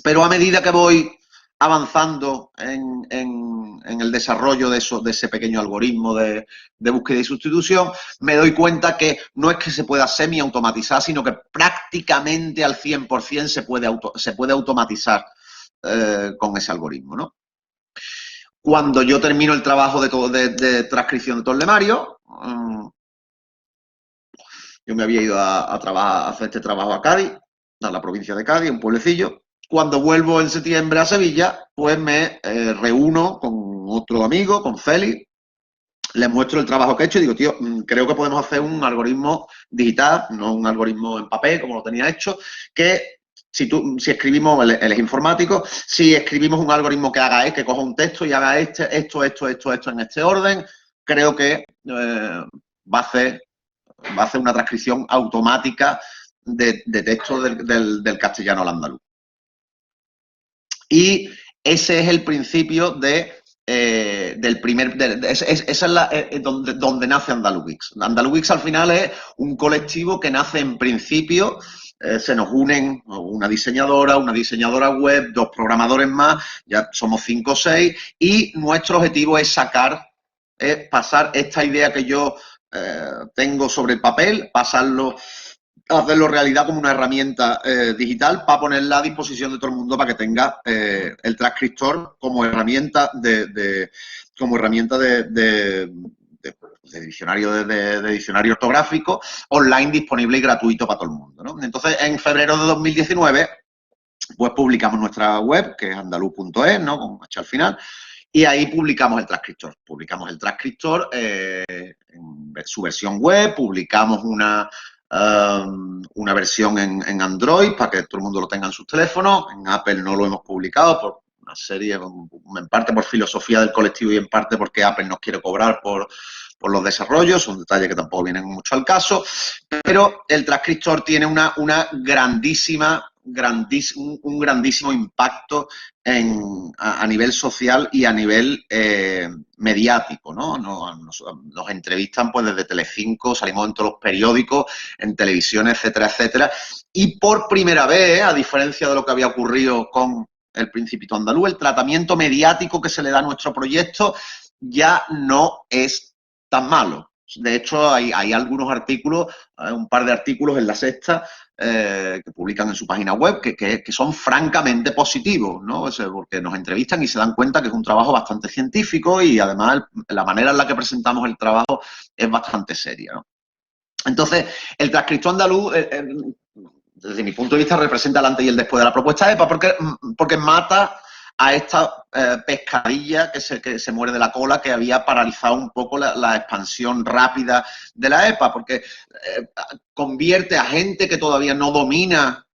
pero a medida que voy avanzando en el desarrollo de ese pequeño algoritmo de búsqueda y sustitución, me doy cuenta que no es que se pueda semi-automatizar, sino que prácticamente al 100% se puede automatizar con ese algoritmo, ¿no? Cuando yo termino el trabajo de transcripción de todo el lemario, yo me había ido a hacer este trabajo a Cádiz, a la provincia de Cádiz, un pueblecillo. Cuando vuelvo en septiembre a Sevilla, pues me reúno con otro amigo, con Félix, le muestro el trabajo que he hecho y digo, tío, creo que podemos hacer un algoritmo digital, no un algoritmo en papel como lo tenía hecho, que si escribimos, él es informático, si escribimos un algoritmo que coja un texto y haga esto en este orden, creo que va a hacer una transcripción automática de texto del castellano al andaluz. Y ese es el principio del primer... esa es donde nace Andaluvix. Andaluvix al final es un colectivo que nace en principio... se nos unen una diseñadora web, 2 programadores más, ya somos 5 o 6, y nuestro objetivo es pasar esta idea que yo tengo sobre el papel, hacerlo realidad como una herramienta digital para ponerla a disposición de todo el mundo para que tenga el transcriptor como herramienta de diccionario ortográfico online disponible y gratuito para todo el mundo, ¿no? Entonces, en febrero de 2019, pues publicamos nuestra web, que es andaluz.es, ¿no? Con H al final, y ahí publicamos el transcriptor. Publicamos el transcriptor en su versión web, publicamos una versión en Android para que todo el mundo lo tenga en sus teléfonos. En Apple no lo hemos publicado por una serie, en parte por filosofía del colectivo y en parte porque Apple nos quiere cobrar por los desarrollos, son detalles que tampoco vienen mucho al caso, pero el transcriptor tiene una grandísima un grandísimo impacto a nivel social y a nivel mediático, ¿no? Nos entrevistan pues desde Telecinco, salimos en todos los periódicos, en televisión, etcétera, etcétera. Y por primera vez, a diferencia de lo que había ocurrido con El Principito Andaluz, el tratamiento mediático que se le da a nuestro proyecto ya no es tan malo. De hecho, hay algunos artículos, un par de artículos en La Sexta, que publican en su página web, que son francamente positivos, ¿no? O sea, porque nos entrevistan y se dan cuenta que es un trabajo bastante científico y además la manera en la que presentamos el trabajo es bastante seria, ¿no? Entonces, el transcriptor andaluz, desde mi punto de vista, representa el antes y el después de la propuesta EPA, porque mata a esta pescadilla que se muere de la cola, que había paralizado un poco la expansión rápida de la EPA, porque convierte a gente que todavía no domina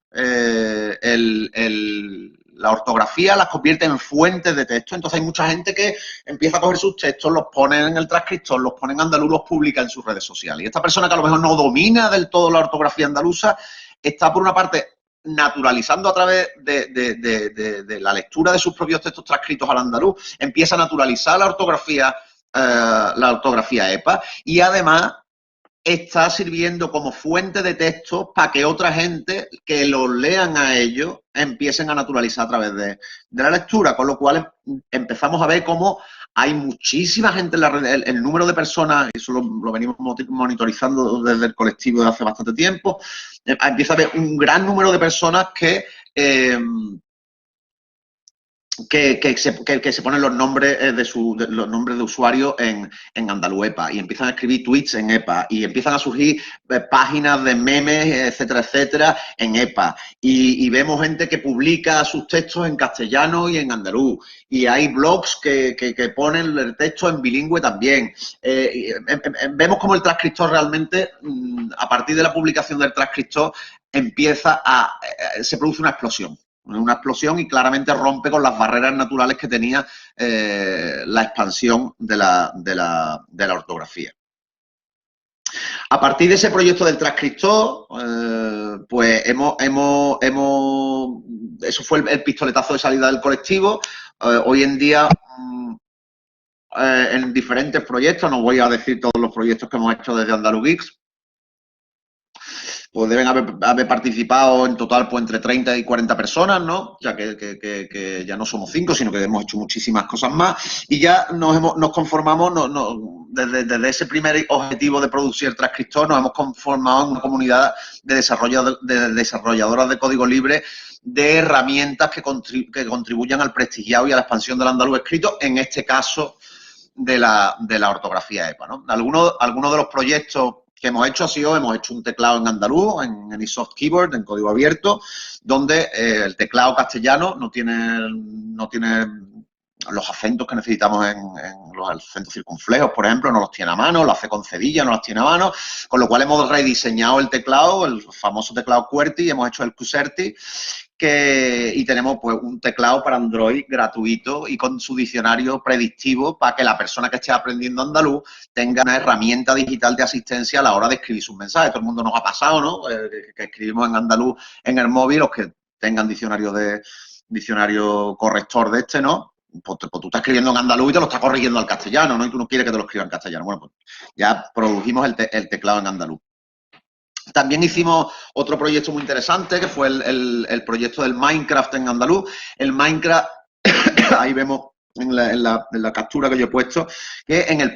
la ortografía, las convierte en fuentes de texto. Entonces hay mucha gente que empieza a coger sus textos, los pone en el transcriptor, los pone en andaluz, los publica en sus redes sociales. Y esta persona que a lo mejor no domina del todo la ortografía andaluza, está por una parte naturalizando a través de la lectura de sus propios textos transcritos al andaluz, empieza a naturalizar la ortografía EPA y además está sirviendo como fuente de texto para que otra gente que los lean a ellos empiecen a naturalizar a través de la lectura, con lo cual empezamos a ver cómo hay muchísima gente en la red, el número de personas, eso lo venimos monitorizando desde el colectivo desde hace bastante tiempo, empieza a haber un gran número de personas que se ponen los nombres los nombres de usuario en andaluz EPA y empiezan a escribir tweets en EPA y empiezan a surgir páginas de memes, etcétera, etcétera, en EPA. Y vemos gente que publica sus textos en castellano y en andaluz. Y hay blogs que ponen el texto en bilingüe también. Vemos como el transcriptor realmente, a partir de la publicación del transcriptor, se produce una explosión y claramente rompe con las barreras naturales que tenía la expansión de la ortografía. A partir de ese proyecto del transcriptor, pues eso fue el pistoletazo de salida del colectivo. Hoy en día, en diferentes proyectos, no voy a decir todos los proyectos que hemos hecho desde Andaluz Geeks, pues deben haber participado en total pues entre 30 y 40 personas, ¿no? Ya que ya no somos 5, sino que hemos hecho muchísimas cosas más y ya nos conformamos, desde ese primer objetivo de producir el transcriptor, nos hemos conformado en una comunidad de desarrolladoras de código libre, de herramientas que contribuyan al prestigiado y a la expansión del andaluz escrito, en este caso de la ortografía EPA, ¿no? Algunos de los proyectos que hemos hecho hemos hecho un teclado en andaluz, en AnySoft Keyboard, en código abierto, donde el teclado castellano no tiene los acentos que necesitamos en los acentos circunflejos, por ejemplo, no los tiene a mano, lo hace con cedilla, no los tiene a mano, con lo cual hemos rediseñado el teclado, el famoso teclado QWERTY, y hemos hecho el QWERTY, y tenemos pues un teclado para Android gratuito y con su diccionario predictivo para que la persona que esté aprendiendo andaluz tenga una herramienta digital de asistencia a la hora de escribir sus mensajes. Todo el mundo nos ha pasado, ¿no? Que escribimos en andaluz en el móvil, los que tengan diccionario corrector de este, ¿no? Pues tú estás escribiendo en andaluz y te lo estás corrigiendo al castellano, ¿no? Y tú no quieres que te lo escriba en castellano. Bueno, pues ya produjimos el teclado en andaluz. También hicimos otro proyecto muy interesante, que fue el proyecto del Minecraft en andaluz. El Minecraft, ahí vemos en la captura que yo he puesto, que en la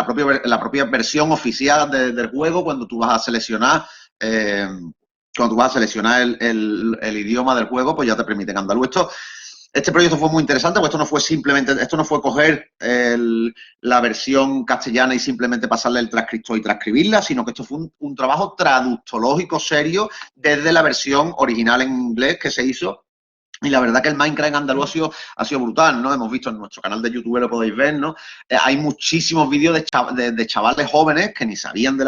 propia versión oficial del juego, cuando tú vas a seleccionar el idioma del juego, pues ya te permite en andaluz. Este proyecto fue muy interesante, porque esto no fue coger la versión castellana y simplemente pasarle el transcriptor y transcribirla, sino que esto fue un trabajo traductológico serio desde la versión original en inglés que se hizo. Y la verdad que el Minecraft en andaluz ha sido brutal, ¿no? Hemos visto en nuestro canal de YouTube, lo podéis ver, ¿no? Hay muchísimos vídeos de chavales jóvenes que ni sabían de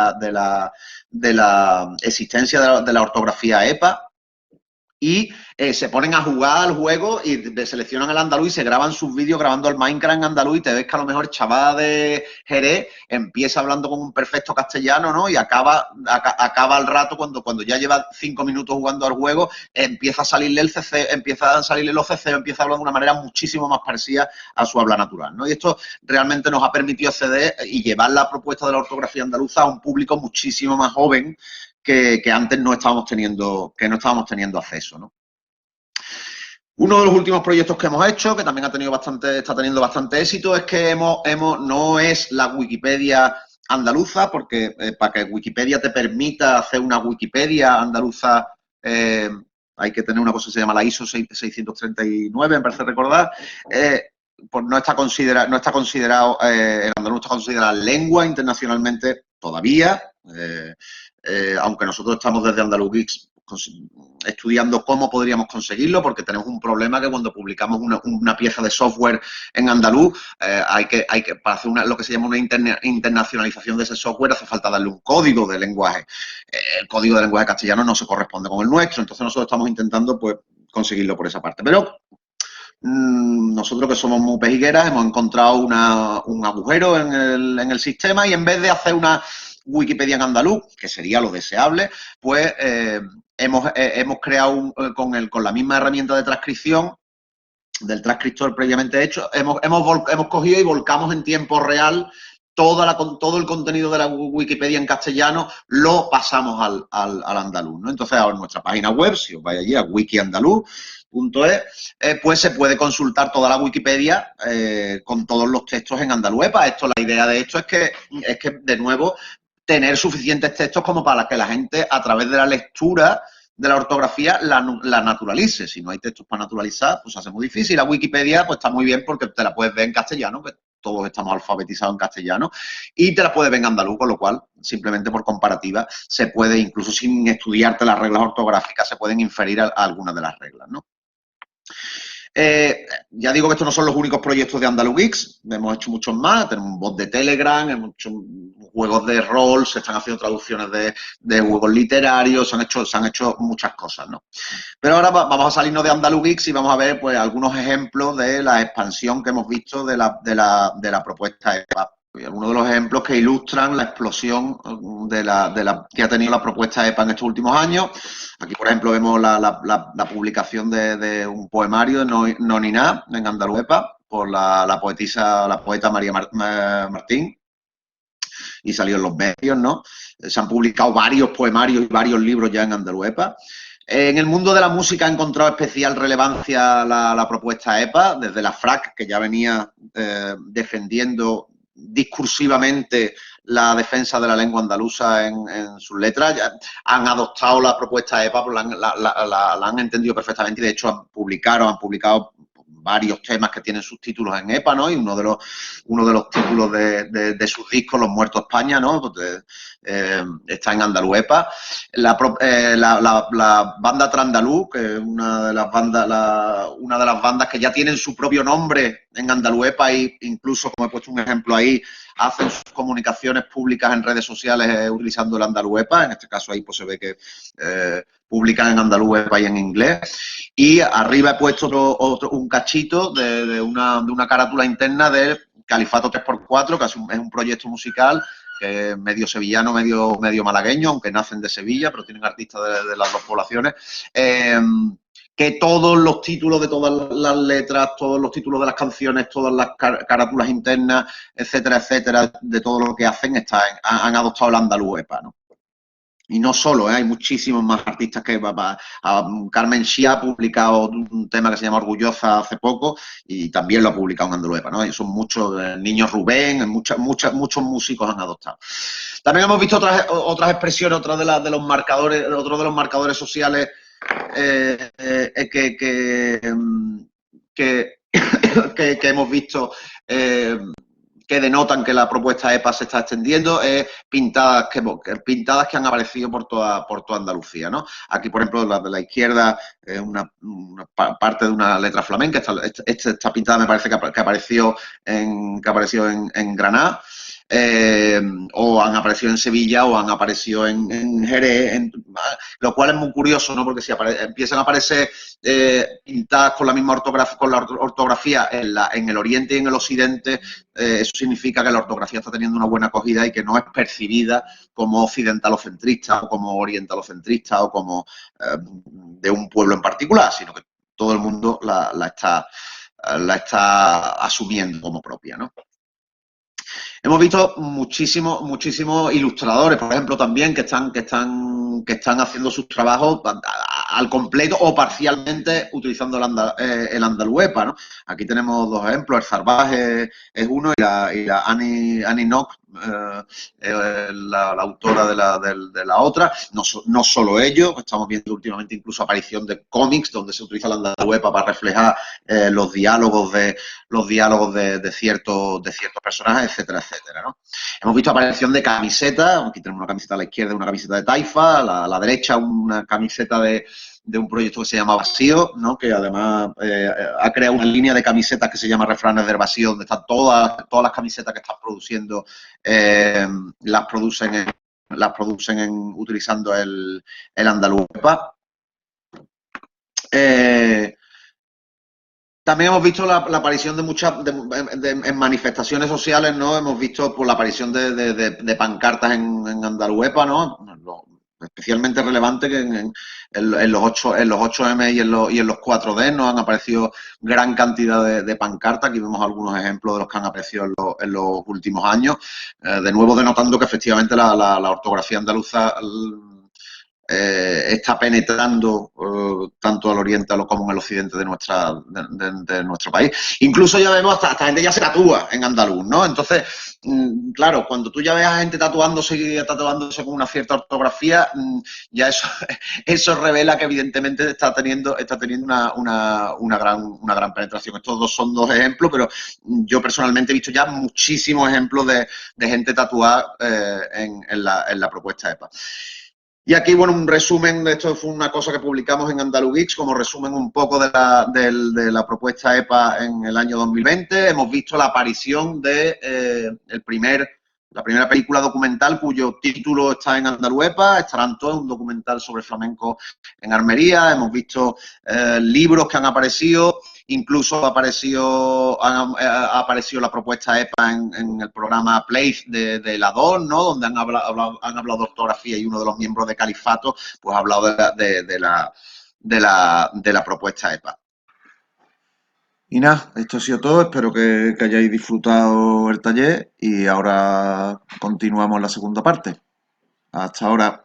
la existencia de la ortografía EPA, y se ponen a jugar al juego y seleccionan el andaluz y se graban sus vídeos grabando el Minecraft en andaluz y te ves que a lo mejor el chaval de Jerez empieza hablando con un perfecto castellano, ¿no? Y acaba al rato cuando ya lleva 5 minutos jugando al juego, empieza a salirle el CC, empieza a salirle los CC, empieza a hablar de una manera muchísimo más parecida a su habla natural, ¿no? Y esto realmente nos ha permitido acceder y llevar la propuesta de la ortografía andaluza a un público muchísimo más joven que antes no estábamos teniendo acceso, ¿no? Uno de los últimos proyectos que hemos hecho, que también está teniendo bastante éxito, es que no es la Wikipedia andaluza, porque para que Wikipedia te permita hacer una Wikipedia andaluza hay que tener una cosa que se llama la ISO 639, me parece recordar. Pues no está considerado, el andaluz está considerado lengua internacionalmente todavía, aunque nosotros estamos desde Andaluz Geeks estudiando cómo podríamos conseguirlo, porque tenemos un problema que cuando publicamos una pieza de software en andaluz, para hacer lo que se llama una internacionalización de ese software, hace falta darle un código de lenguaje. El código de lenguaje castellano no se corresponde con el nuestro, entonces nosotros estamos intentando pues conseguirlo por esa parte. Pero nosotros, que somos muy pejigueras, hemos encontrado un agujero en el sistema, y en vez de hacer una Wikipedia en andaluz, que sería lo deseable, pues hemos creado con la misma herramienta de transcripción del transcriptor previamente hecho, hemos cogido y volcamos en tiempo real todo el contenido de la Wikipedia en castellano, lo pasamos al andaluz, ¿no? Entonces, ahora en nuestra página web, si os vais allí a wikiandaluz.es, pues se puede consultar toda la Wikipedia con todos los textos en andaluz. La idea de esto es que, de nuevo, tener suficientes textos como para que la gente, a través de la lectura de la ortografía, la naturalice. Si no hay textos para naturalizar, pues hace muy difícil. La Wikipedia pues está muy bien porque te la puedes ver en castellano, que todos estamos alfabetizados en castellano, y te la puedes ver en andaluz, con lo cual, simplemente por comparativa, se puede, incluso sin estudiarte las reglas ortográficas, se pueden inferir a algunas de las reglas, ¿no? Ya digo que estos no son los únicos proyectos de Andaluz Geeks, hemos hecho muchos más, tenemos un bot de Telegram, hemos hecho juegos de rol, se están haciendo traducciones de juegos literarios, se han hecho muchas cosas, ¿no? Pero ahora vamos a salirnos de Andaluz Geeks y vamos a ver pues algunos ejemplos de la expansión que hemos visto de la propuesta EPA. Algunos de los ejemplos que ilustran la explosión que ha tenido la propuesta EPA en estos últimos años. Aquí, por ejemplo, vemos la publicación de un poemario de Noniná en Andaluz EPA por la poeta María Martín, y salió en los medios, ¿no? Se han publicado varios poemarios y varios libros ya en Andaluz EPA. En el mundo de la música ha encontrado especial relevancia la propuesta EPA, desde la FRAC, que ya venía defendiendo discursivamente la defensa de la lengua andaluza en sus letras. Ya han adoptado la propuesta EPA, pues la han entendido perfectamente, y de hecho han publicado varios temas que tienen sus títulos en EPA, ¿no? Y uno de los títulos de sus discos, Los Muertos España, ¿no? Pues está en Andaluz EPA. La banda Trandaluz, que es una de las bandas que ya tienen su propio nombre en Andaluz EPA, e incluso, como he puesto un ejemplo ahí, hacen sus comunicaciones públicas en redes sociales utilizando el Andaluz EPA. En este caso ahí pues se ve que publican en Andaluz EPA y en inglés. Y arriba he puesto un cachito de una carátula interna del Califato 3x4, que es un proyecto musical que es medio sevillano, medio malagueño, aunque nacen de Sevilla, pero tienen artistas de las dos poblaciones. Que todos los títulos de todas las letras, todos los títulos de las canciones, todas las carátulas internas, etcétera, de todo lo que hacen, han adoptado el Andaluz EPA, ¿no? Y no solo, hay muchísimos más artistas que... Carmen Shia ha publicado un tema que se llama Orgullosa hace poco, y también lo ha publicado en Andaluz EPA, ¿no? Y son muchos, Niños Rubén, muchos músicos han adoptado. También hemos visto otras expresiones, otros de los marcadores sociales que hemos visto que denotan que la propuesta EPA se está extendiendo, es pintadas que han aparecido por toda Andalucía, ¿no? Aquí, por ejemplo, la de la izquierda es una parte de una letra flamenca. Esta pintada me parece que apareció en Granada. o han aparecido en Sevilla o han aparecido en Jerez, lo cual es muy curioso, ¿no? Porque si empiezan a aparecer pintadas con la misma ortografía, con la ortografía en el oriente y en el occidente, eso significa que la ortografía está teniendo una buena acogida y que no es percibida como occidentalocentrista o como orientalocentrista o como de un pueblo en particular, sino que todo el mundo la está asumiendo como propia, ¿no? Hemos visto muchísimos ilustradores, por ejemplo, también que están haciendo sus trabajos al completo o parcialmente utilizando el Andaluepa, ¿no? Aquí tenemos dos ejemplos, el Zarbaj es uno y la Annie Nock, la autora de la otra. No solo ellos, estamos viendo últimamente incluso aparición de cómics donde se utiliza el Andaluepa para reflejar los diálogos de ciertos personajes, etcétera, etcétera, ¿no? Hemos visto aparición de camisetas, aquí tenemos una camiseta a la izquierda, una camiseta de Taifa, a la derecha una camiseta de un proyecto que se llama Vacío, ¿no? Que además ha creado una línea de camisetas que se llama Refranes del Vacío, donde están todas las camisetas que están produciendo, las producen utilizando el Andalupa. También hemos visto la aparición de muchas en manifestaciones sociales, ¿no? Hemos visto la aparición de pancartas en Andaluepa, ¿no? Especialmente relevante que en los 8M y en los 4D nos han aparecido gran cantidad de pancartas. Aquí vemos algunos ejemplos de los que han aparecido en los últimos años. De nuevo denotando que efectivamente la ortografía andaluza está penetrando tanto al oriente como en el occidente de nuestro país. Incluso ya vemos hasta gente ya se tatúa en andaluz, ¿no? Entonces, claro, cuando tú ya ves a gente tatuándose con una cierta ortografía, ya eso revela que evidentemente está teniendo una gran penetración. Estos dos son dos ejemplos, pero yo personalmente he visto ya muchísimos ejemplos de gente tatuada en la propuesta EPA. Y aquí, bueno, un resumen, esto fue una cosa que publicamos en Andalugix, como resumen un poco de la propuesta EPA en el año 2020. Hemos visto la aparición de la primera película documental cuyo título está en Andaluepa, Estaranto, un documental sobre flamenco en Armería. Hemos visto libros que han aparecido, incluso ha aparecido la propuesta EPA en el programa Play de la DON, ¿no? Donde han hablado de ortografía y uno de los miembros de Califato pues ha hablado de la propuesta EPA. Y nada, esto ha sido todo. Espero que hayáis disfrutado el taller y ahora continuamos la segunda parte. Hasta ahora.